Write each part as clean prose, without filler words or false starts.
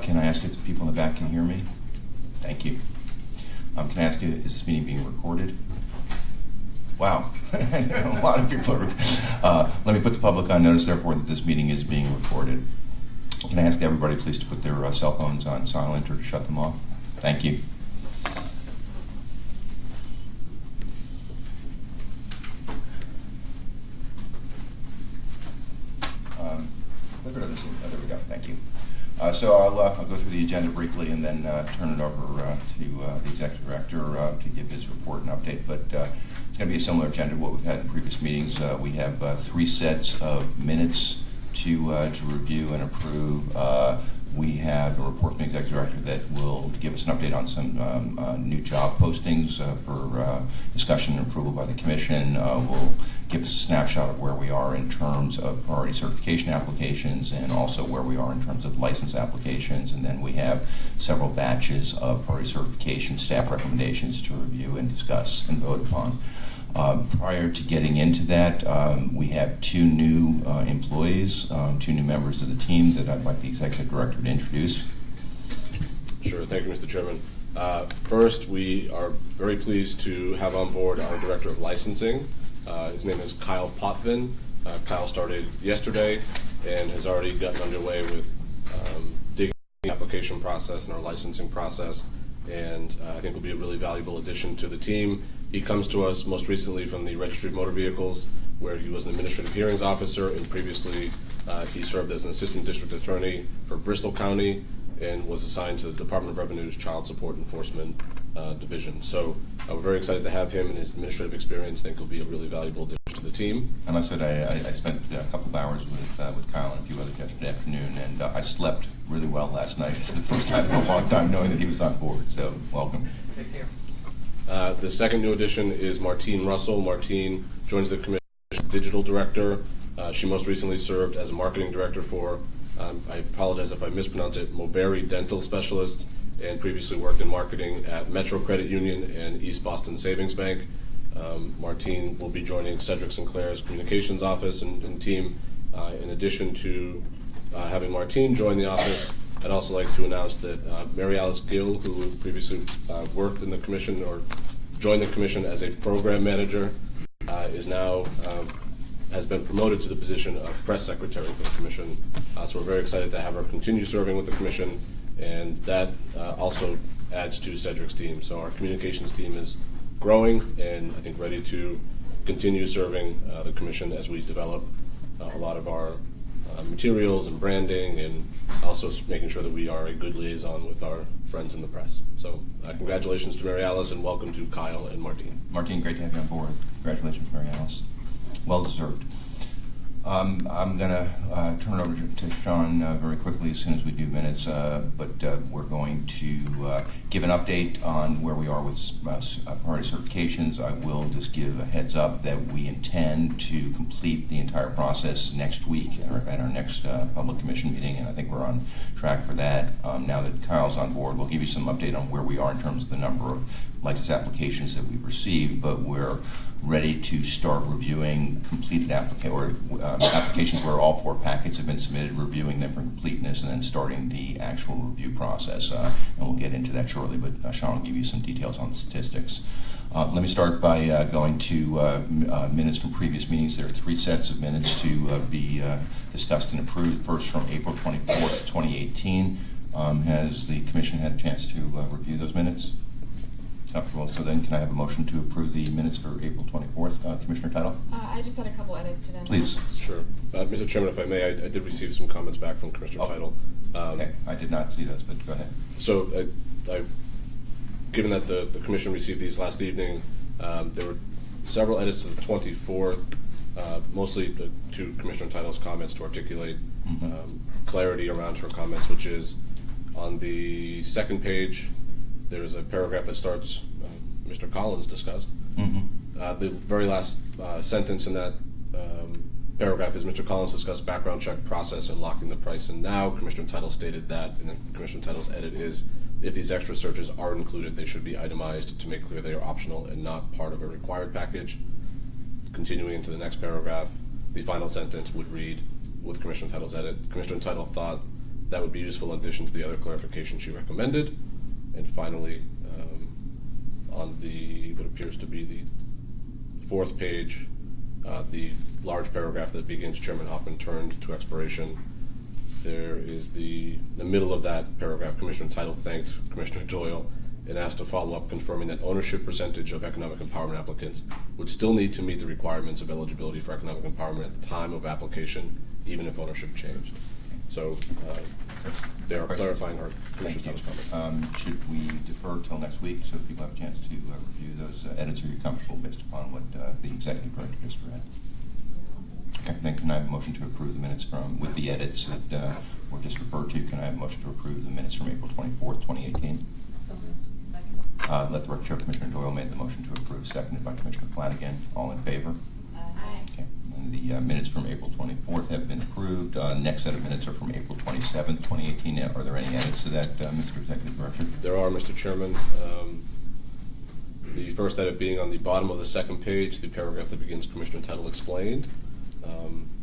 Can I ask if the people in the back can hear me? Thank you. Can I ask you, is this meeting being recorded? Wow, a lot of people are. Let me put the public on notice, therefore, that this meeting is being recorded. Can I ask everybody, please, to put their cell phones on silent or to shut them off? Thank you. There we go. Thank you. So I'll go through the agenda briefly and then turn it over to the Executive Director to give his report and update. But it's going to be a similar agenda to what we've had in previous meetings. We have 3 sets of minutes to review and approve. We have a report from the Executive Director that will give us an update on some new job postings for discussion and approval by the Commission. Will give us a snapshot of where we are in terms of priority certification applications and also where we are in terms of license applications. And then we have several batches of priority certification staff recommendations to review and discuss and vote upon. Prior to getting into that, we have 2 new employees, 2 new members of the team that I'd like the Executive Director to introduce. Sure, thank you, Mr. Chairman. First, we are very pleased to have on board our Director of Licensing. His name is Kyle Potvin. Kyle started yesterday and has already gotten underway with digging the application process and our licensing process, and I think will be a really valuable addition to the team. He comes to us most recently from the Registry of Motor Vehicles, where he was an administrative hearings officer, and previously he served as an assistant district attorney for Bristol County and was assigned to the Department of Revenue's Child Support Enforcement Division. So we're very excited to have him, and his administrative experience I think will be a really valuable addition to the team. And I said I spent a couple of hours with Kyle and a few others yesterday afternoon, and I slept really well last night for the first time in a long time, knowing that he was on board. So welcome. Take care. The second new addition is Martine Russell. Martine joins the Commission as Digital Director. She most recently served as a Marketing Director for, I apologize if I mispronounce it, Moberry Dental Specialist, and previously worked in marketing at Metro Credit Union and East Boston Savings Bank. Martine will be joining Cedric Sinclair's Communications Office and team. In addition to having Martine join the office, I'd also like to announce that Mary Alice Gill, who previously worked in the Commission or joined the Commission as a program manager, is now has been promoted to the position of press secretary for the Commission. So we're very excited to have her continue serving with the Commission, and that also adds to Cedric's team. So our communications team is growing and I think ready to continue serving the Commission as we develop a lot of our materials and branding, and also making sure that we are a good liaison with our friends in the press. So congratulations to Mary Alice, and welcome to Kyle and Martine. Martine, great to have you on board. Congratulations, Mary Alice. Well deserved. I'm going to turn it over to Shawn very quickly as soon as we do minutes, but we're going to give an update on where we are with priority certifications. I will just give a heads up that we intend to complete the entire process next week at our next public commission meeting, and I think we're on track for that. Now that Kyle's on board, we'll give you some update on where we are in terms of the number of license applications that we've received, but we're ready to start reviewing completed applications where all 4 packets have been submitted, reviewing them for completeness, and then starting the actual review process. And we'll get into that shortly, but Shawn will give you some details on the statistics. Let me start by going to minutes from previous meetings. There are 3 sets of minutes to be discussed and approved. First, from April 24th, 2018. Has the Commission had a chance to review those minutes? Comfortable. So then can I have a motion to approve the minutes for April 24th? Commissioner Tuttle? I just had a couple edits to them. Please. Sure. Mr. Chairman, if I may, I did receive some comments back from Commissioner Tuttle. Okay, I did not see those, but go ahead. So given that the Commission received these last evening, there were several edits to the 24th, mostly to Commissioner Tuttle's comments to articulate clarity around her comments, which is on the second page. There's a paragraph that starts, Mr. Collins discussed. The very last sentence in that paragraph is Mr. Collins discussed background check process and locking the price. And now Commissioner Tuttle stated that, and then Commissioner Tuttle's edit is, if these extra searches are included, they should be itemized to make clear they are optional and not part of a required package. Continuing into the next paragraph, the final sentence would read, with Commissioner Tuttle's edit, Commissioner Tuttle thought That would be useful in addition to the other clarification she recommended. And finally, on what appears to be the fourth page, the large paragraph that begins Chairman Hoffman turned to expiration. There is the middle of that paragraph, Commissioner Title thanked Commissioner Doyle and asked to follow up confirming that ownership percentage of economic empowerment applicants would still need to meet the requirements of eligibility for economic empowerment at the time of application, even if ownership changed. So they are clarifying our Commissioner Title's comment. Should we defer till next week so people have a chance to review those edits? Are you comfortable based upon what the Executive Director just read? Okay, then can I have a motion to approve the minutes with the edits that were just referred to? Can I have a motion to approve the minutes from April 24th, 2018? So moved. Second. Let the record show Commissioner Doyle made the motion to approve, seconded by Commissioner Flanagan. All in favor? Aye. Okay. And the minutes from April 24th have been approved. Next set of minutes are from April 27th, 2018. Are there any edits to that, Mr. Executive Director? There are, Mr. Chairman. The first edit being on the bottom of the second page, the paragraph that begins Commissioner Title explained.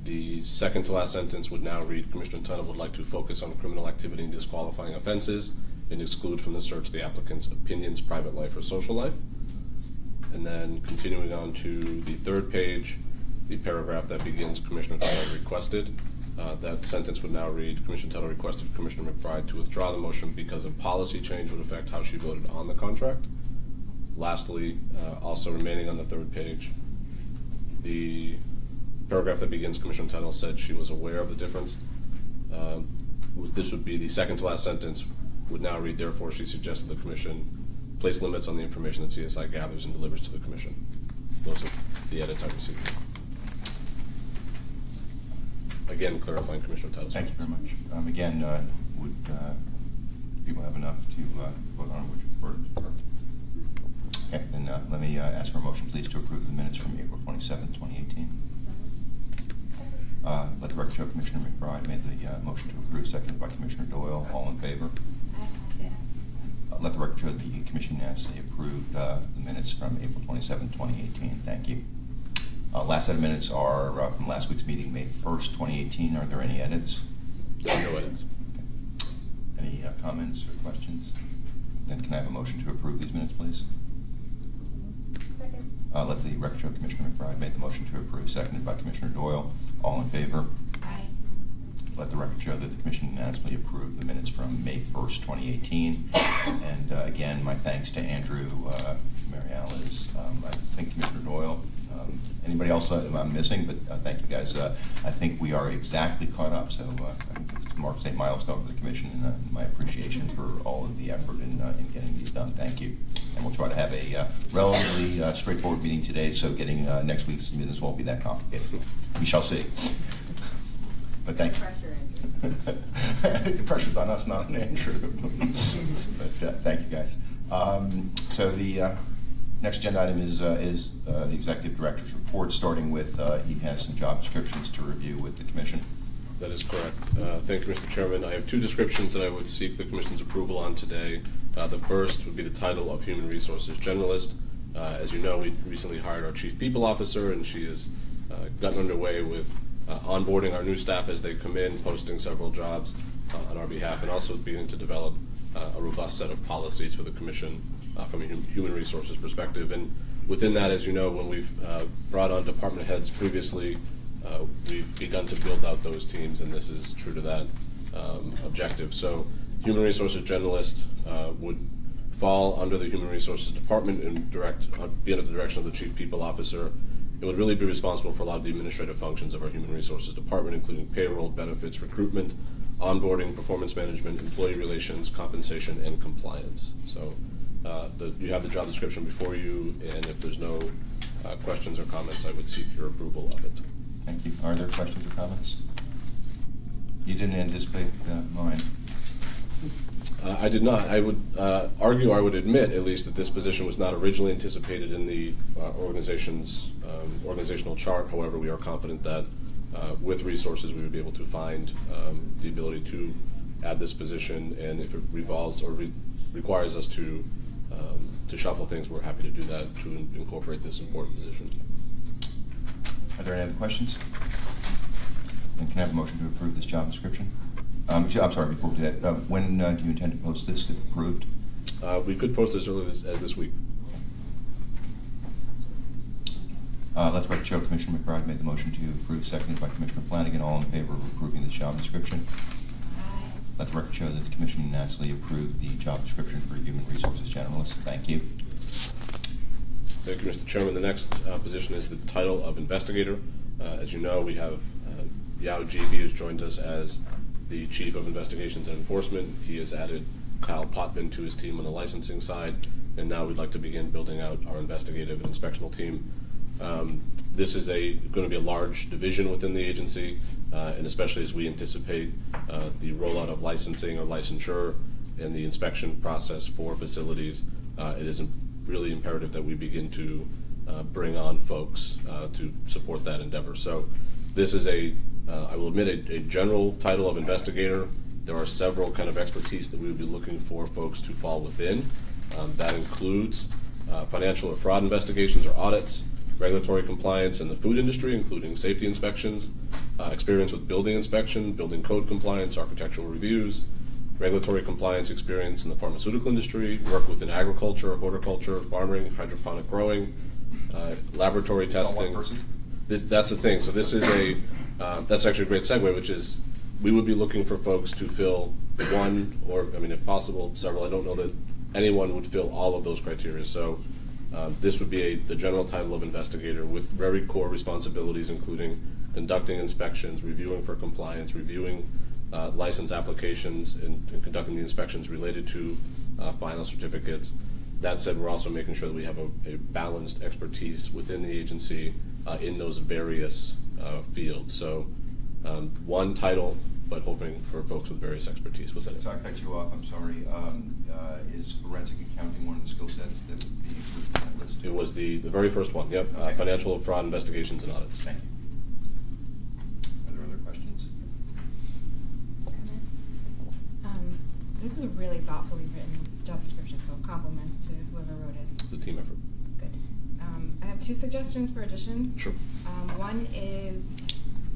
The second to last sentence would now read, Commissioner Title would like to focus on criminal activity and disqualifying offenses and exclude from the search the applicant's opinions, private life, or social life. And then continuing on to the third page, the paragraph that begins Commissioner Title requested. That sentence would now read, Commissioner Title requested Commissioner McBride to withdraw the motion because a policy change would affect how she voted on the contract. Lastly, also remaining on the third page, the paragraph that begins Commissioner Title said she was aware of the difference. This would be the second to last sentence would now read, therefore she suggested the Commission place limits on the information that CSI gathers and delivers to the Commission. Those are the edits I received. Again, clarifying Commissioner Title's. Thank you very much. Again, would people have enough to vote on which word? Okay, then let me ask for a motion, please, to approve the minutes from April 27th, 2018. Let the record show Commissioner McBride made the motion to approve, seconded by Commissioner Doyle. All in favor? Let the record show the Commission unanimously approved the minutes from April 27th, 2018. Thank you. Last set of minutes are from last week's meeting, May 1st, 2018. Are there any edits? There are no edits. Okay. Any comments or questions? Then can I have a motion to approve these minutes, please? Second. Let the record show Commissioner McBride made the motion to approve, seconded by Commissioner Doyle. All in favor? Aye. Let the record show that the Commission unanimously approved the minutes from May 1st, 2018. And again, my thanks to Andrew, Mary Alice, I think Commissioner Doyle. Anybody else I'm missing? But thank you guys. I think we are exactly caught up, so I think it's marks a milestone for the Commission, and my appreciation for all of the effort in getting these done. Thank you. And we'll try to have a relatively straightforward meeting today, so getting next week's minutes won't be that complicated. We shall see. But thank you. Pressure, Andrew. The pressure's on us, not on Andrew. But thank you, guys. So the next agenda item is the Executive Director's report, starting with he has some job descriptions to review with the Commission. That is correct. Thank you, Mr. Chairman. I have two descriptions that I would seek the Commission's approval on today. The first would be the title of Human Resources Generalist. As you know, we recently hired our Chief People Officer, and she has gotten underway with onboarding our new staff as they come in, posting several jobs on our behalf, and also beginning to develop a robust set of policies for the Commission from a human resources perspective. And within that, as you know, when we've brought on department heads previously, we've begun to build out those teams, and this is true to that objective. So Human Resources Generalist would fall under the Human Resources Department and be under the direction of the Chief People Officer. It would really be responsible for a lot of the administrative functions of our Human Resources Department, including payroll, benefits, recruitment, onboarding, performance management, employee relations, compensation, and compliance. So you have the job description before you, and if there's no questions or comments, I would seek your approval of it. Thank you. Are there questions or comments? You didn't anticipate mine. I did not. I would argue, I would admit at least, that this position was not originally anticipated in the organization's organizational chart. However, we are confident that with resources we would be able to find the ability to add this position, and if it revolves or requires us to shuffle things, we're happy to do that to incorporate this important position. Are there any other questions? And can I have a motion to approve this job description? I'm sorry, before we do that, when do you intend to post this if approved? We could post this early as this week. Let the record show Commissioner McBride made the motion to approve, seconded by Commissioner Flanagan. All in favor of approving this job description? Aye. Let the record show that the Commission unanimously approved the job description for Human Resources Generalist. Thank you. Thank you, Mr. Chairman. The next position is the title of investigator. As you know, we have Yao GB has joined us as the Chief of Investigations and Enforcement. He has added Kyle Potvin to his team on the licensing side, and now we'd like to begin building out our investigative and inspectional team. This is going to be a large division within the agency, and especially as we anticipate the rollout of licensing or licensure and the inspection process for facilities, it is really imperative that we begin to bring on folks to support that endeavor. So this is I will admit, a general title of investigator. There are several kind of expertise that we would be looking for folks to fall within. That includes financial or fraud investigations or audits, regulatory compliance in the food industry, including safety inspections, experience with building inspection, building code compliance, architectural reviews, regulatory compliance experience in the pharmaceutical industry, work within agriculture, horticulture, farming, hydroponic growing, laboratory testing. That's the thing. So this is that's actually a great segue, which is we would be looking for folks to fill one, or I mean, if possible, several. I don't know that anyone would fill all of those criteria. So this would be the general title of investigator with very core responsibilities, including conducting inspections, reviewing for compliance, reviewing license applications, and conducting the inspections related to final certificates. That said, we're also making sure that we have a balanced expertise within the agency in those various fields. So one title, but hoping for folks with various expertise within it. So I cut you off, I'm sorry. Is forensic accounting one of the skill sets that would be included in that list? It was the very first one, yep. Okay. Financial fraud investigations and audits. Thank you. Are there other questions? This is a really thoughtfully written job description, so compliments to whoever wrote it. It's a team effort. Good. I have two suggestions for additions. Sure. One is,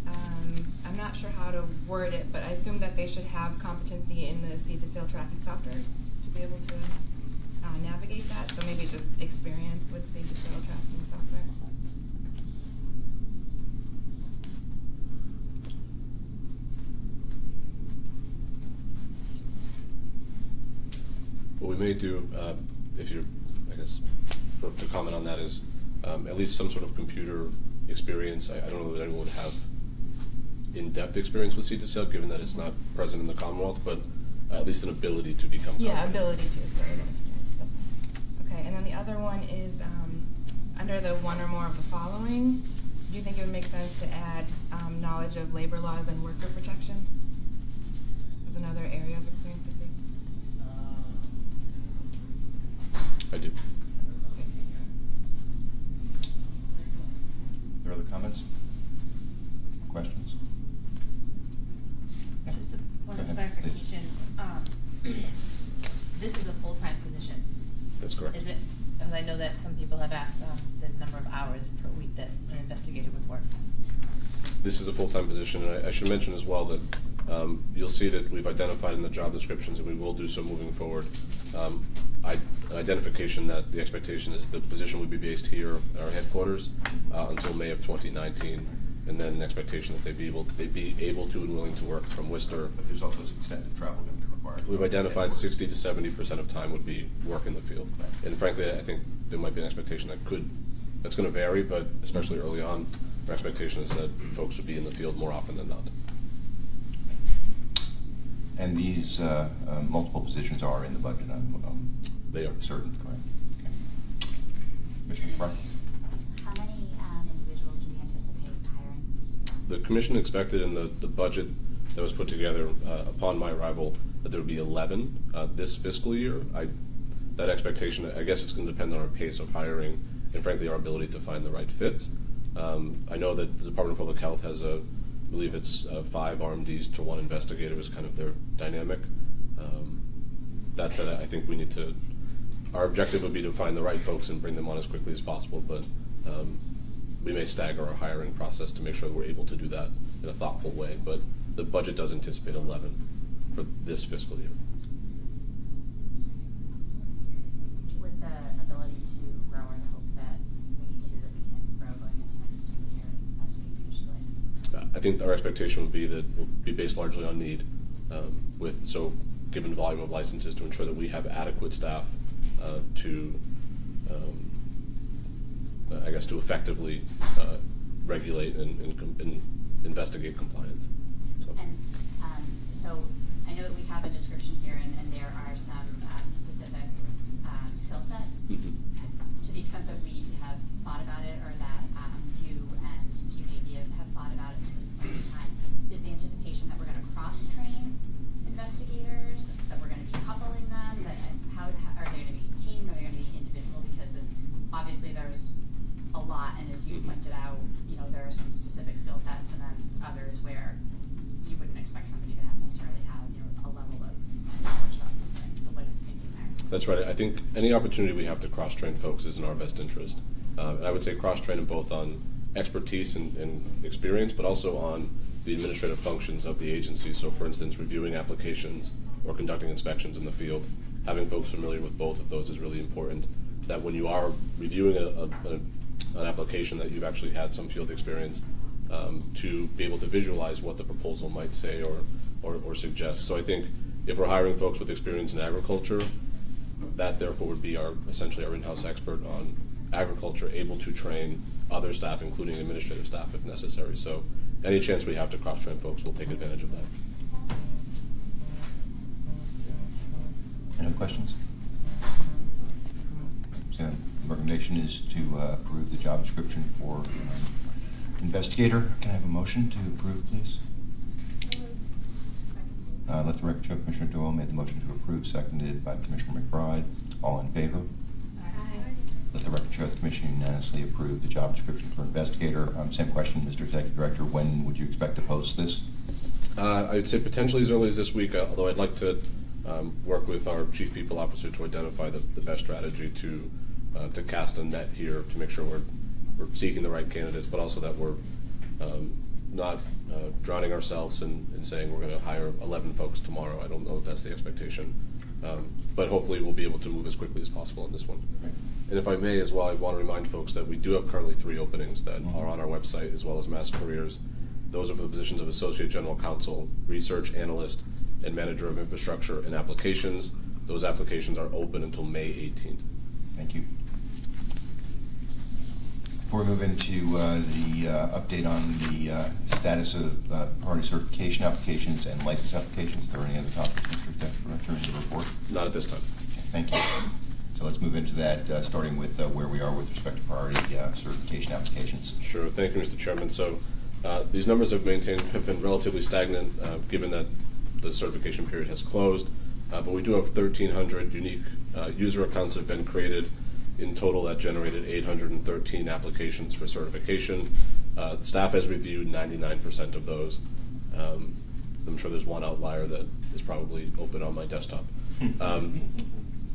I'm not sure how to word it, but I assume that they should have competency in the seed-to-sale tracking software to be able to navigate that. So maybe just experience with seed-to-sale tracking software. What we may do, if you're, I guess, to comment on that is at least some sort of computer experience. I don't know that anyone would have in-depth experience with seed-to-sale, given that it's not present in the Commonwealth, but at least an ability to become Yeah, competent. ability to start that experience, definitely. Okay, and then the other one is under the one or more of the following. Do you think it would make sense to add knowledge of labor laws and worker protection as another area of experience to see? I do. Are there other comments? Questions? Yeah. Just a point Go of ahead, please. clarification. This is a full-time position, That's correct. is it? Because I know that some people have asked the number of hours per week that an investigator would work. This is a full-time position, and I should mention as well that you'll see that we've identified in the job descriptions, and we will do so moving forward, an identification that the expectation is the position would be based here at our headquarters until May of 2019, and then an expectation that they'd be able to and willing to work from Worcester. But there's also some extensive travel going to be required. We've identified 60 to 70% of time would be work in the field, and frankly, I think there might be an expectation that's going to vary, but especially early on, our expectation is that folks would be in the field more often than not. And these multiple positions are in the budget, They are. certain, correct? Okay. Commissioner McBride? How many individuals do we anticipate hiring? The commission expected in the budget that was put together upon my arrival that there would be 11 this fiscal year. That expectation, I guess it's going to depend on our pace of hiring and frankly our ability to find the right fit. I know that the Department of Public Health has I believe it's 5 RMDs to 1 investigator is kind of their dynamic. That said, I think we need to, our objective would be to find the right folks and bring them on as quickly as possible, but we may stagger our hiring process to make sure that we're able to do that in a thoughtful way, but the budget does anticipate 11 for this fiscal year. With the ability to grow or the hope that we need to, that we can grow going into next fiscal year as we issue licenses? I think our expectation would be that will be based largely on need, given volume of licenses, to ensure that we have adequate staff to to effectively regulate and investigate compliance. And so I know that we have a description here, and there are some specific skill sets. Mm-hmm. To the extent that we have thought about it, or that you and maybe have thought about it to this point in time, is the anticipation that we're going to cross-train investigators, that we're going to be coupling them, that how are they going to be team, are they going to be individual? Because obviously there's a lot, and as you pointed out, there are some specific skill sets, and then others where you wouldn't expect somebody to necessarily have a level of knowledge about something. So what is the thinking there? That's right. I think any opportunity we have to cross-train folks is in our best interest. And I would say cross-train them both on expertise and experience, but also on the administrative functions of the agency. So for instance, reviewing applications or conducting inspections in the field, having folks familiar with both of those is really important. That when you are reviewing an application, that you've actually had some field experience to be able to visualize what the proposal might say or suggest. So I think if we're hiring folks with experience in agriculture, that therefore would be essentially our in-house expert on agriculture, able to train other staff, including administrative staff if necessary. So any chance we have to cross-train folks, we'll take advantage of that. Any other questions? So the recommendation is to approve the job description for investigator. Can I have a motion to approve, please? Let the record show Commissioner Doyle made the motion to approve, seconded by Commissioner McBride. All in favor? Aye. Let the record show the Commission unanimously approved the job description for investigator. Same question, Mr. Executive Director. When would you expect to post this? I would say potentially as early as this week, although I'd like to work with our Chief People Officer to identify the best strategy to cast a net here to make sure we're seeking the right candidates, but also that we're not drowning ourselves in saying we're going to hire 11 folks tomorrow. I don't know if that's the expectation. But hopefully we'll be able to move as quickly as possible on this one. Right. And if I may as well, I want to remind folks that we do have currently 3 openings that are on our website, as well as Mass Careers. Those are for the positions of Associate General Counsel, Research Analyst, and Manager of Infrastructure and Applications. Those applications are open until May 18th. Thank you. Before we move into the update on the status of priority certification applications and license applications, are there any other topics, Mr. Executive Director, in the report? Not at this time. Okay, thank you. So let's move into that, starting with where we are with respect to priority certification applications. Sure. Thank you, Mr. Chairman. So these numbers have been relatively stagnant, given that the certification period has closed. But we do have 1,300 unique user accounts that have been created. In total, that generated 813 applications for certification. Staff has reviewed 99% of those. I'm sure there's one outlier that is probably open on my desktop.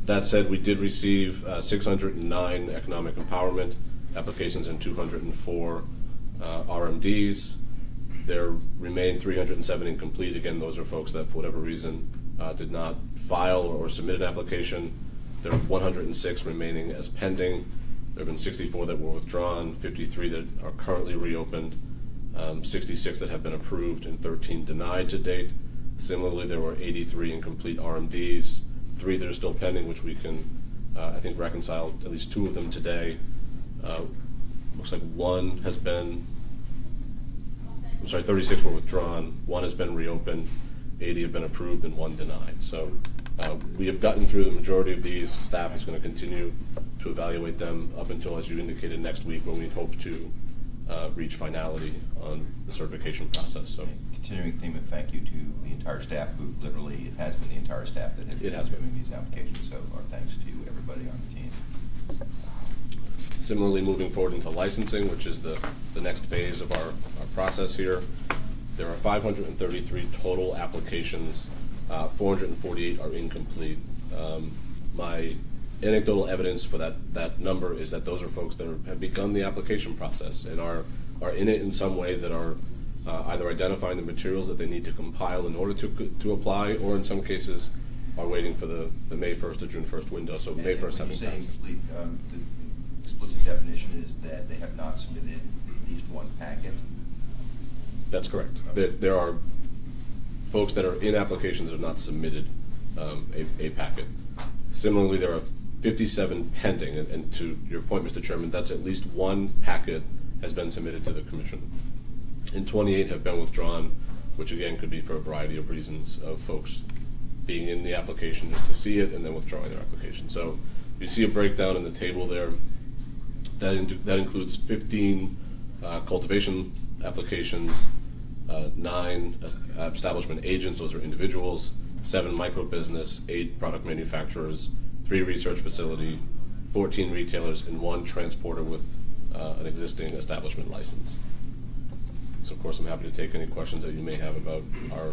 That said, we did receive 609 economic empowerment applications and 204 RMDs. There remain 307 incomplete. Again, those are folks that, for whatever reason, did not file or submit an application. There are 106 remaining as pending. There have been 64 that were withdrawn, 53 that are currently reopened, 66 that have been approved, and 13 denied to date. Similarly, there were 83 incomplete RMDs, 3 that are still pending, which we can, I think, reconcile at least 2 of them today. Looks like 36 were withdrawn, 1 has been reopened, 80 have been approved, and 1 denied. So we have gotten through the majority of these. Staff is going to continue to evaluate them up until, as you indicated, next week, when we hope to reach finality on the certification process. So, continuing theme of thank you to the entire staff, who literally, it has been the entire staff that have been doing these applications. So our thanks to everybody on the team. Similarly, moving forward into licensing, which is the next phase of our process here, there are 533 total applications. 448 are incomplete. My anecdotal evidence for that number is that those are folks that have begun the application process and are in it in some way, that are either identifying the materials that they need to compile in order to apply, or in some cases are waiting for the May 1st or June 1st window. So May 1st having When you're saying passed. complete, the explicit definition is that they have not submitted at least one packet. That's correct. There are folks that are in applications that have not submitted a packet. Similarly, there are 57 pending, and to your point, Mr. Chairman, that's at least one packet has been submitted to the Commission. And 28 have been withdrawn, which again could be for a variety of reasons of folks being in the application just to see it and then withdrawing their application. So you see a breakdown in the table there. That includes 15 cultivation applications, 9 establishment agents, those are individuals, 7 micro-business, 8 product manufacturers, 3 research facility, 14 retailers, and 1 transporter with an existing establishment license. So of course I'm happy to take any questions that you may have about our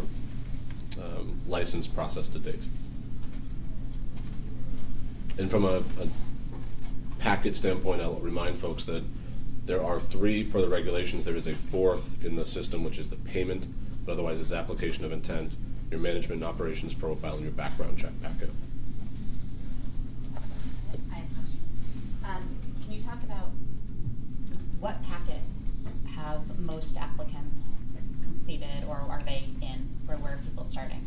license process to date. And from a packet standpoint, I'll remind folks that there are 3 per the regulations. There is a 4th in the system, which is the payment, but otherwise it's application of intent, your management and operations profile, and your background check packet. I have a question. Can you talk about what packet have most applicants completed, or are they in, or where are people starting?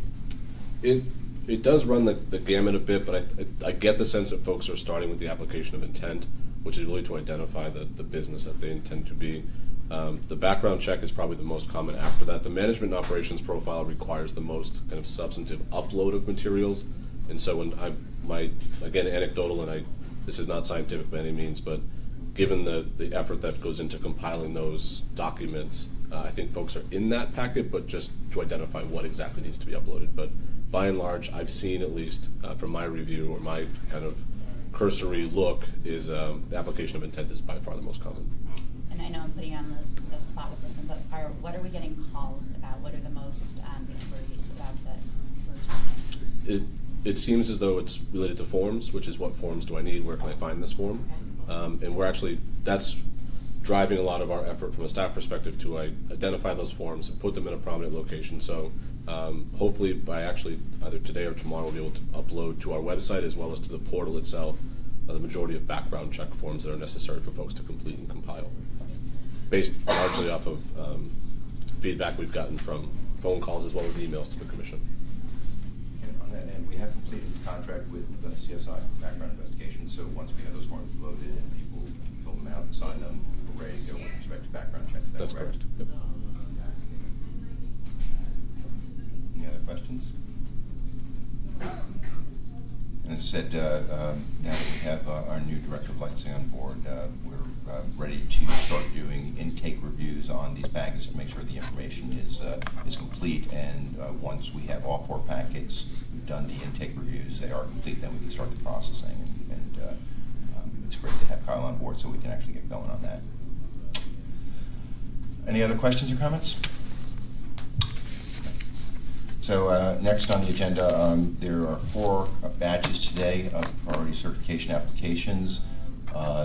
It does run the gamut a bit, but I get the sense that folks are starting with the application of intent, which is really to identify the business that they intend to be. The background check is probably the most common after that. The management and operations profile requires the most kind of substantive upload of materials. And so when again, anecdotal, and this is not scientific by any means, but given the effort that goes into compiling those documents, I think folks are in that packet, but just to identify what exactly needs to be uploaded. But by and large, I've seen, at least from my review or my kind of cursory look, is the application of intent is by far the most common. And I know I'm putting you on the spot with this one, but what are we getting calls about? What are the most inquiries about that we're receiving? It seems as though it's related to forms, which is what forms do I need, where can I find this form? Okay. And we're actually, that's driving a lot of our effort from a staff perspective to identify those forms and put them in a prominent location. So hopefully by actually either today or tomorrow we'll be able to upload to our website as well as to the portal itself the majority of background check forms that are necessary for folks to complete and compile, based largely off of feedback we've gotten from phone calls as well as emails to the Commission. And on that end, we have completed the contract with the CSI background investigation, so once we have those forms loaded and people fill them out and sign them, we're ready to go with respect to background checks. Is that That's correct. Yep. Any other questions? And as I said, now that we have our new Director of Licensing on board, we're ready to start doing intake reviews on these packets to make sure the information is complete. And once we have all 4 packets, we've done the intake reviews, they are complete, then we can start the processing. And it's great to have Kyle on board so we can actually get going on that. Any other questions or comments? So next on the agenda, there are 4 batches today of priority certification applications.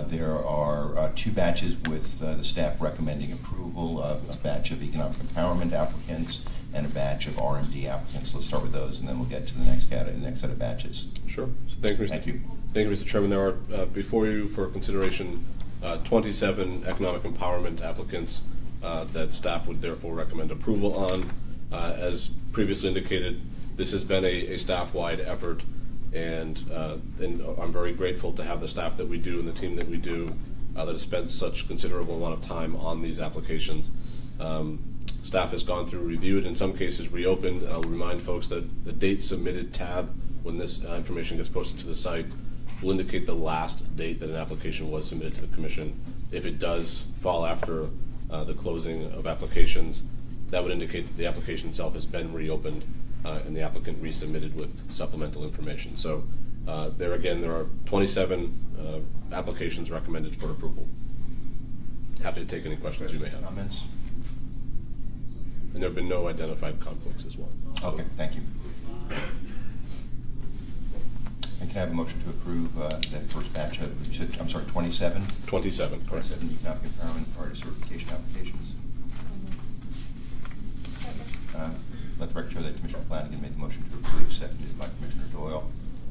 There are 2 batches with the staff recommending approval, of a batch of economic empowerment applicants and a batch of R&D applicants. Let's start with those, and then we'll get to the next set of batches. Sure. So thank you, Thank you. Thank you, Mr. Chairman. There are before you for consideration 27 economic empowerment applicants that staff would therefore recommend approval on. As previously indicated, this has been a staff-wide effort, and I'm very grateful to have the staff that we do and the team that we do that has spent such considerable amount of time on these applications. Staff has gone through, reviewed, in some cases reopened, and I'll remind folks that the date submitted tab, when this information gets posted to the site, will indicate the last date that an application was submitted to the Commission. If it does fall after the closing of applications, that would indicate that the application itself has been reopened and the applicant resubmitted with supplemental information. So there are 27 applications recommended for approval. Happy to take any questions you may have. Comments? And there have been no identified conflicts as well. Okay, thank you. And can I have a motion to approve that first batch of, 27? 27, correct. 27 economic empowerment priority certification applications. Let the record show that Commissioner Flanagan made the motion to approve, seconded by Commissioner Doyle.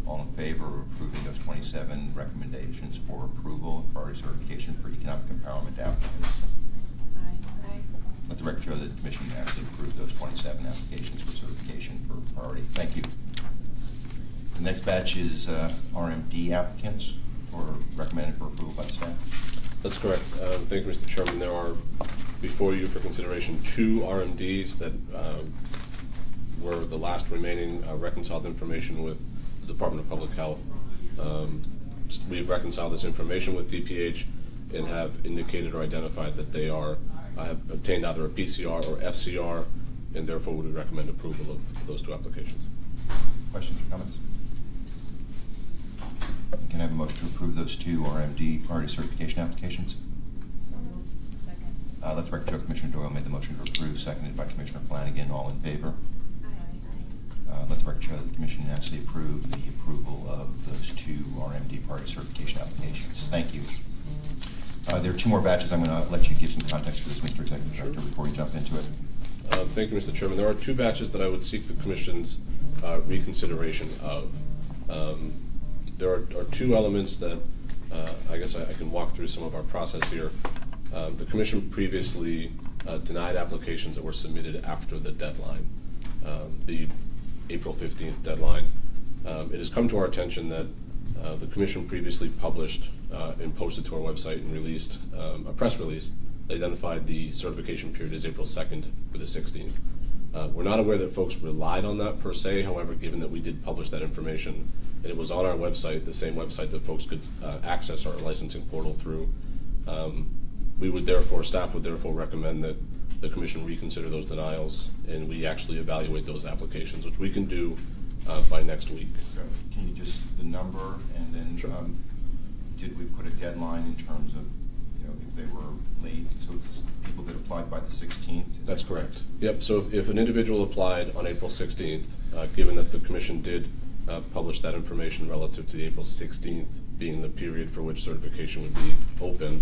All in favor of approving those 27 recommendations for approval of priority certification for economic empowerment applicants? Aye. Let the record show that the Commission actually approved those 27 applications for certification for priority. Thank you. The next batch is RMD applicants recommended for approval by the staff. That's correct. Thank you, Mr. Chairman. There are before you for consideration 2 RMDs that were the last remaining reconciled information with the Department of Public Health. We've reconciled this information with DPH and have indicated or identified that they have obtained either a PCR or FCR, and therefore would recommend approval of those 2 applications. Questions or comments? Can I have a motion to approve those 2 RMD priority certification applications? So moved. Second. Let the record show Commissioner Doyle made the motion to approve, seconded by Commissioner Flanagan. All in favor? Let the record show that the Commission unanimously approved the approval of those 2 RMD priority certification applications. Thank you. There are 2 more batches. I'm going to let you give some context for this, Mr. Executive Director, before you jump into it. Thank you, Mr. Chairman. There are 2 batches that I would seek the Commission's reconsideration of. There are 2 elements that I guess I can walk through some of our process here. The Commission previously denied applications that were submitted after the deadline, the April 15th deadline. It has come to our attention that the Commission previously published and posted to our website and released a press release that identified the certification period as April 2nd through the 16th. We're not aware that folks relied on that per se. However, given that we did publish that information and it was on our website, the same website that folks could access our licensing portal through, staff would therefore recommend that the Commission reconsider those denials and we actually evaluate those applications, which we can do by next week. Can you just, the number, and then did we put a deadline in terms of, if they were late? So it's just people that applied by the 16th? That's correct. Yep, so if an individual applied on April 16th, given that the Commission did publish that information relative to the April 16th being the period for which certification would be open,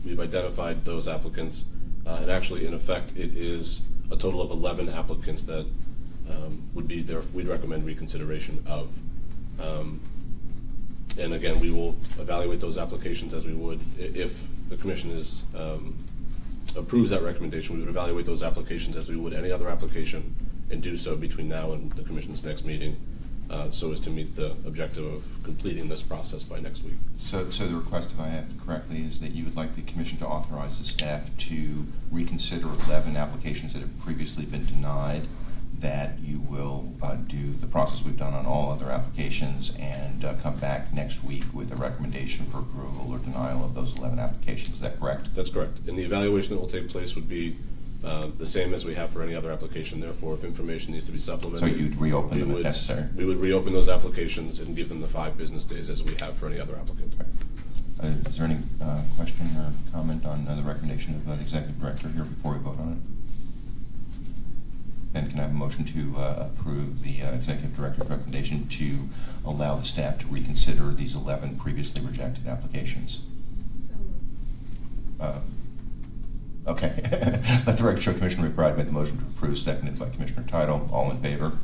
we've identified those applicants. And actually, in effect, it is a total of 11 applicants that we'd recommend reconsideration of. And again, we will evaluate those applications as we would if the Commission approves that recommendation. We would evaluate those applications as we would any other application and do so between now and the Commission's next meeting, so as to meet the objective of completing this process by next week. So the request, if I have it correctly, is that you would like the Commission to authorize the staff to reconsider 11 applications that have previously been denied, that you will do the process we've done on all other applications and come back next week with a recommendation for approval or denial of those 11 applications. Is that correct? That's correct. And the evaluation that will take place would be the same as we have for any other application. Therefore, if information needs to be supplemented, So you'd reopen them if necessary? We would reopen those applications and give them the 5 business days as we have for any other applicant. Is there any question or comment on the recommendation of the Executive Director here before we vote on it? Then can I have a motion to approve the Executive Director's recommendation to allow the staff to reconsider these 11 previously rejected applications? So moved. Okay. Let the record show Commissioner McBride made the motion to approve, seconded by Commissioner Tittle. All in favor?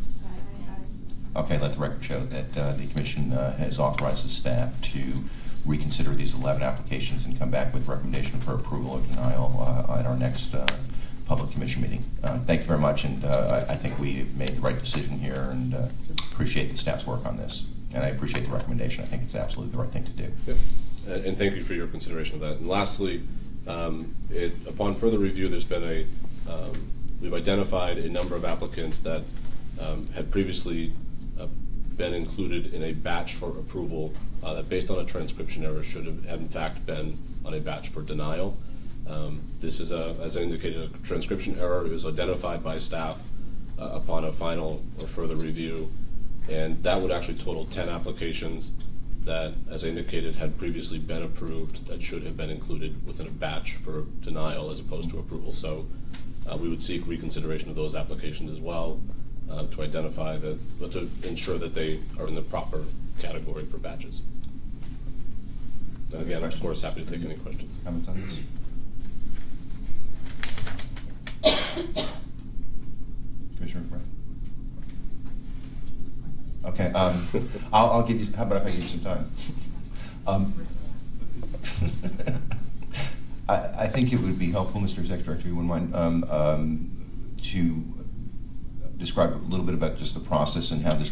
Okay, let the record show that the Commission has authorized the staff to reconsider these 11 applications and come back with recommendation for approval or denial at our next public commission meeting. Thank you very much, and I think we made the right decision here, and appreciate the staff's work on this. And I appreciate the recommendation. I think it's absolutely the right thing to do. Yep. And thank you for your consideration of that. And lastly, upon further review, there's been we've identified a number of applicants that had previously been included in a batch for approval that, based on a transcription error, should have in fact been on a batch for denial. This is, as I indicated, a transcription error. It was identified by staff upon a final or further review, and that would actually total 10 applications that, as I indicated, had previously been approved that should have been included within a batch for denial as opposed to approval. So we would seek reconsideration of those applications as well to identify to ensure that they are in the proper category for batches. And again, of course, happy to take any questions. Comments on this? Okay, I'll give you, how about if I give you some time? I think it would be helpful, Mr. Executive Director, you wouldn't mind, to describe a little bit about just the process and how this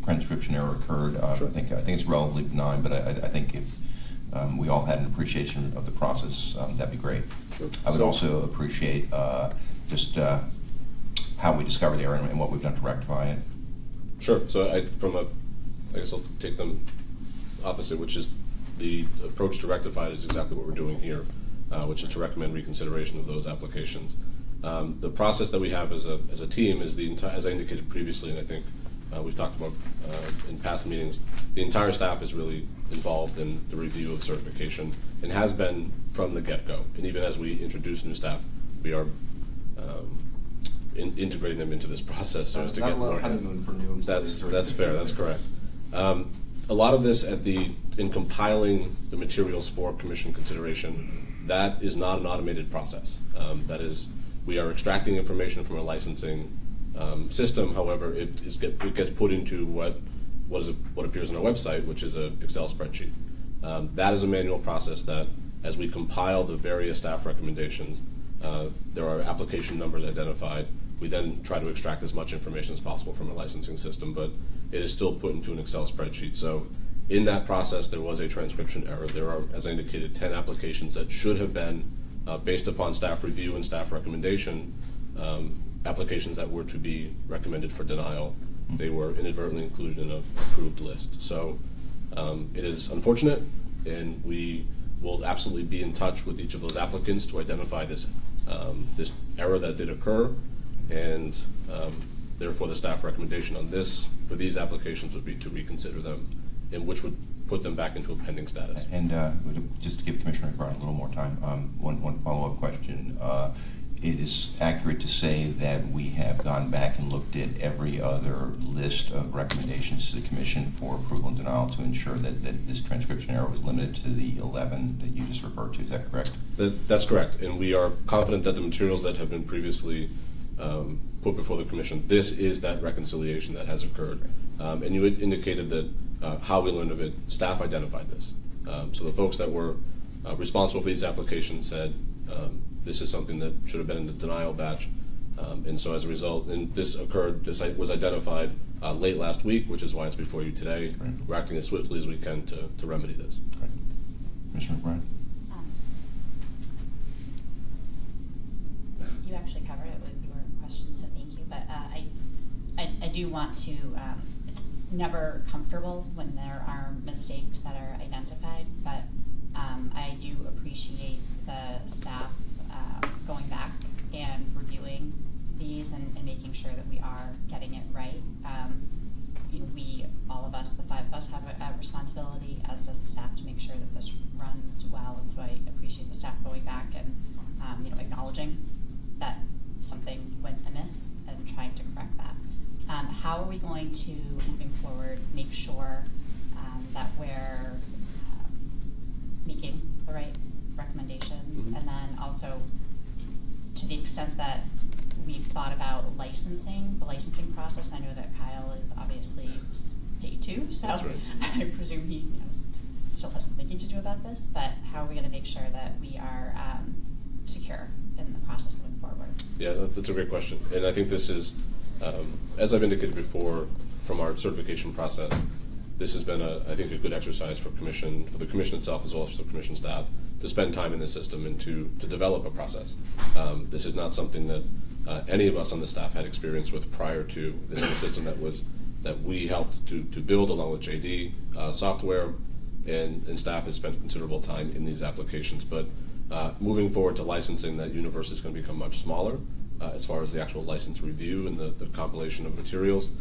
transcription error occurred. Sure. I think it's relatively benign, but I think if we all had an appreciation of the process, that'd be great. Sure. I would So- also appreciate just how we discovered the error and what we've done to rectify it. Sure. So I guess I'll take them opposite, which is the approach to rectify it is exactly what we're doing here, which is to recommend reconsideration of those applications. The process that we have as a team is as I indicated previously, and I think we've talked about in past meetings, the entire staff is really involved in the review of certification and has been from the get-go. And even as we introduce new staff, we are integrating them into this process so as to get more. honeymoon for new employees. That's fair. That's correct. A lot of this in compiling the materials for commission consideration, that is not an automated process. That is, we are extracting information from a licensing system. However, it gets put into what appears on our website, which is an Excel spreadsheet. That is a manual process that, as we compile the various staff recommendations, there are application numbers identified. We then try to extract as much information as possible from a licensing system, but it is still put into an Excel spreadsheet. So in that process, there was a transcription error. There are, as I indicated, 10 applications that should have been, based upon staff review and staff recommendation, applications that were to be recommended for denial. They were inadvertently included in an approved list. So it is unfortunate, and we will absolutely be in touch with each of those applicants to identify this error that did occur, and therefore the staff recommendation on for these applications would be to reconsider them, and which would put them back into a pending status. And just to give Commissioner McBride a little more time, one follow-up question. It is accurate to say that we have gone back and looked at every other list of recommendations to the Commission for approval and denial to ensure that this transcription error was limited to the 11 that you just referred to. Is that correct? That's correct, and we are confident that the materials that have been previously put before the Commission, this is that reconciliation that has occurred. And you had indicated that how we learned of it, staff identified this. So the folks that were responsible for these applications said, this is something that should have been in the denial batch. And so as a result, and this was identified late last week, which is why it's before you today. Right. We're acting as swiftly as we can to remedy this. Right. Commissioner McBride? You actually covered it with your questions, so thank you. But I do want to, it's never comfortable when there are mistakes that are identified, but I do appreciate the staff going back and reviewing these and making sure that we are getting it right. We, all of us, the 5 of us, have a responsibility, as does the staff, to make sure that this runs well. And so I appreciate the staff going back and acknowledging that something went amiss and trying to correct that. How are we going to, moving forward, make sure that we're making the right recommendations? Mm-hmm. And then also, to the extent that we've thought about the licensing process, I know that Kyle is obviously day 2, so That's right. I presume he still has some thinking to do about this, but how are we going to make sure that we are secure in the process going forward? Yeah, that's a great question. And I think this is, as I've indicated before, from our certification process, this has been, I think, a good exercise for the Commission itself, as well as for the Commission staff, to spend time in the system and to develop a process. This is not something that any of us on the staff had experience with prior to. This is a system that we helped to build along with JD software, and staff has spent considerable time in these applications. But moving forward to licensing, that universe is going to become much smaller as far as the actual license review and the compilation of materials.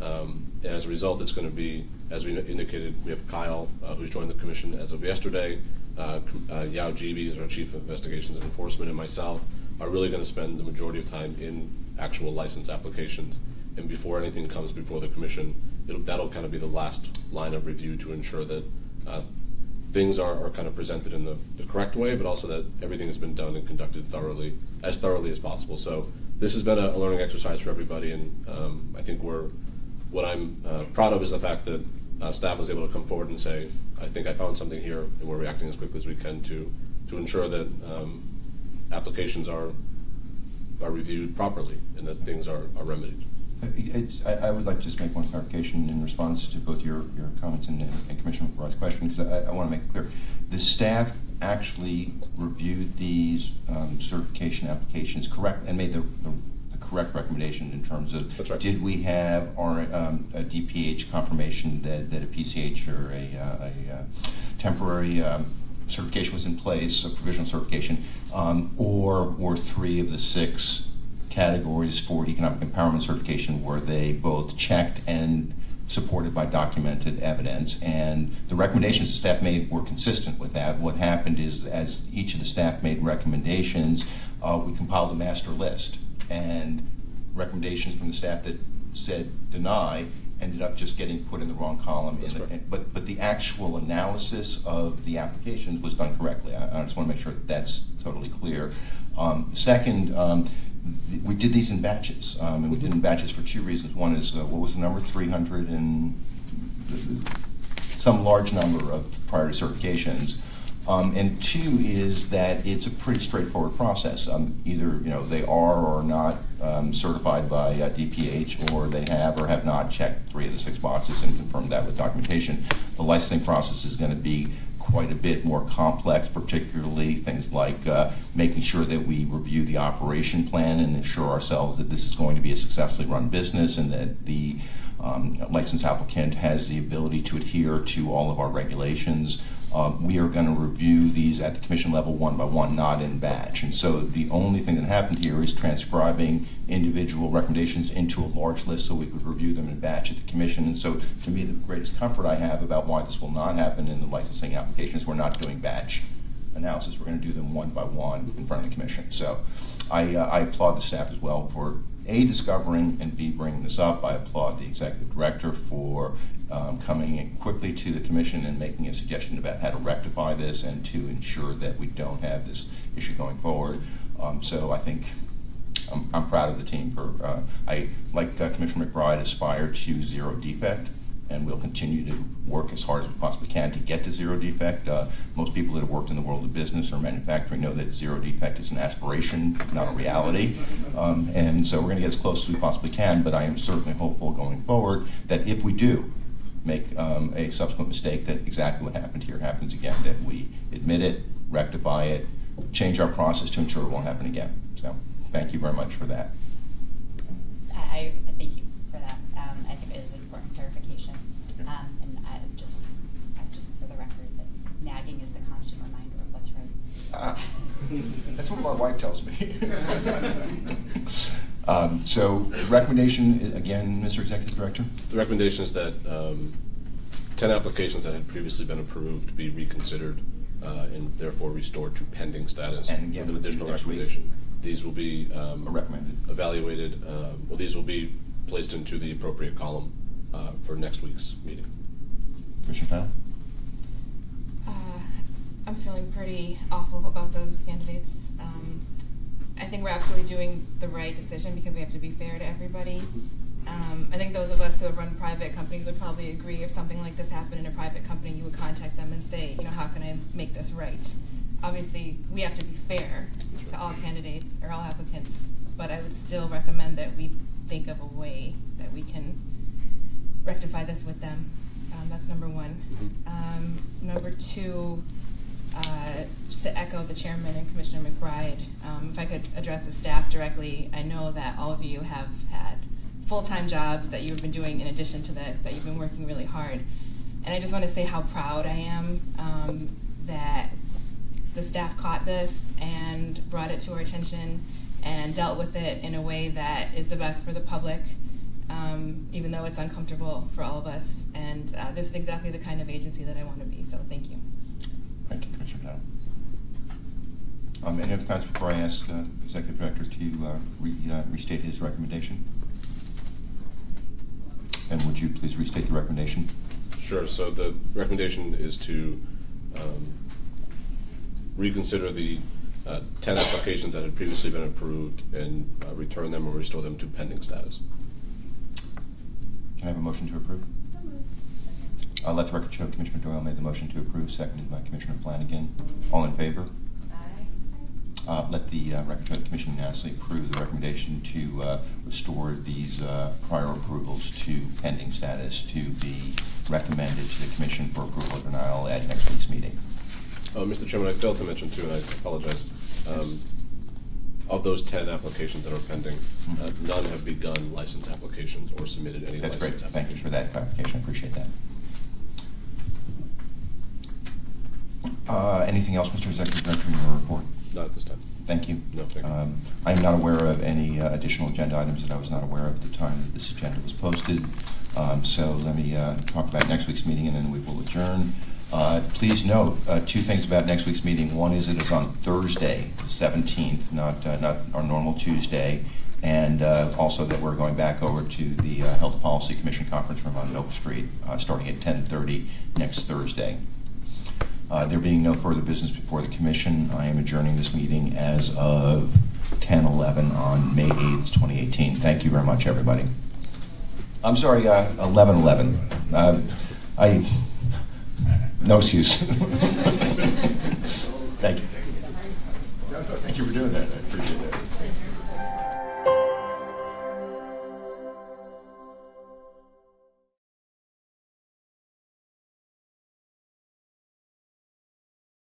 And as a result, it's going to be, as we indicated, we have Kyle, who's joined the Commission as of yesterday. Yao Gibi is our Chief of Investigations and Enforcement, and myself are really going to spend the majority of time in actual license applications. And before anything comes before the Commission, that'll kind of be the last line of review to ensure that things are kind of presented in the correct way, but also that everything has been done and conducted thoroughly as possible. So this has been a learning exercise for everybody, and I think we're what I'm proud of is the fact that staff was able to come forward and say, I think I found something here, and we're reacting as quickly as we can to ensure that applications are reviewed properly and that things are remedied. I would like to just make one clarification in response to both your comments and Commissioner McBride's question, because I want to make it clear. The staff actually reviewed these certification applications correct and made the correct recommendation in terms of, That's right. Did we have our a DPH confirmation that a PCH or a temporary certification was in place, a provisional certification, or were 3 of the 6 categories for economic empowerment certification were they both checked and supported by documented evidence, and the recommendations the staff made were consistent with that. What happened is, as each of the staff made recommendations, we compiled a master list, and recommendations from the staff that said deny ended up just getting put in the wrong column. But the actual analysis of the applications was done correctly. I just want to make sure that's totally clear. Second, we did these in batches, and we did in batches for 2 reasons. One is, what was the number? 300 and some large number of priority certifications. And 2 is that it's a pretty straightforward process. Either they are or are not certified by DPH, or they have or have not checked 3 of the 6 boxes and confirmed that with documentation. The licensing process is going to be quite a bit more complex, particularly things like making sure that we review the operation plan and ensure ourselves that this is going to be a successfully run business, and that the licensed applicant has the ability to adhere to all of our regulations. We are going to review these at the commission level one by one, not in batch. And so the only thing that happened here is transcribing individual recommendations into a large list so we could review them in batch at the commission. And so to me, the greatest comfort I have about why this will not happen in the licensing applications, we're not doing batch analysis. We're going to do them one by one in front of the commission. So I applaud the staff as well for A, discovering, and B, bringing this up. I applaud the executive director for coming in quickly to the commission and making a suggestion about how to rectify this and to ensure that we don't have this issue going forward. So I think I'm proud of the team for, I, like Commissioner McBride, aspire to 0 defect, and we'll continue to work as hard as we possibly can to get to 0 defect. Most people that have worked in the world of business or manufacturing know that 0 defect is an aspiration, not a reality. And so we're going to get as close as we possibly can, but I am certainly hopeful going forward that if we do make a subsequent mistake, that exactly what happened here happens again, that we admit it, rectify it, change our process to ensure it won't happen again. So thank you very much for that. I thank you for that. I think it is an important clarification. And I just for the record, that nagging is the constant reminder of what's right. That's what my wife tells me. So the recommendation is, again, Mr. Executive Director? The recommendation is that 10 applications that had previously been approved be reconsidered and therefore restored to pending status And again, with an additional next week. recommendation. These will be Recommended. evaluated, well, these will be placed into the appropriate column for next week's meeting. Commissioner Pennell? I'm feeling pretty awful about those candidates. I think we're absolutely doing the right decision because we have to be fair to everybody. I think those of us who have run private companies would probably agree if something like this happened in a private company, you would contact them and say, how can I make this right? Obviously, we have to be fair to all candidates or all applicants, but I would still recommend that we think of a way that we can rectify this with them. That's number 1. Number 2, just to echo the chairman and Commissioner McBride, if I could address the staff directly, I know that all of you have had full-time jobs that you've been doing in addition to this, that you've been working really hard. And I just want to say how proud I am that the staff caught this and brought it to our attention and dealt with it in a way that is the best for the public, even though it's uncomfortable for all of us. And this is exactly the kind of agency that I want to be, so thank you. Thank you, Commissioner Pennell. Any other comments before I ask the Executive Director to restate his recommendation? And would you please restate the recommendation? Sure. So the recommendation is to reconsider the 10 applications that had previously been approved and return them or restore them to pending status. Can I have a motion to approve? Let the record show Commissioner Doyle made the motion to approve, seconded by Commissioner Flanagan. All in favor? Let the record show the Commission unanimously approve the recommendation to restore these prior approvals to pending status to be recommended to the Commission for approval or denial at next week's meeting. Mr. Chairman, I failed to mention too, and I apologize. Of those 10 applications that are pending, none have begun license applications or submitted any That's license great. Thank you applications. for that clarification. I appreciate that. Anything else, Mr. Executive Director, in your report? Not at this time. Thank you. No, thank you. I'm not aware of any additional agenda items that I was not aware of at the time that this agenda was posted. So let me talk about next week's meeting, and then we will adjourn. Please note two things about next week's meeting. One is it is on Thursday, the 17th, not our normal Tuesday, and also that we're going back over to the Health Policy Commission conference room on Oak Street, starting at 10:30 next Thursday. There being no further business before the Commission, I am adjourning this meeting as of 10:11 on May 8th, 2018. Thank you very much, everybody. I'm sorry, 11:11. No excuse. Thank you. Thank you for doing that. I appreciate that.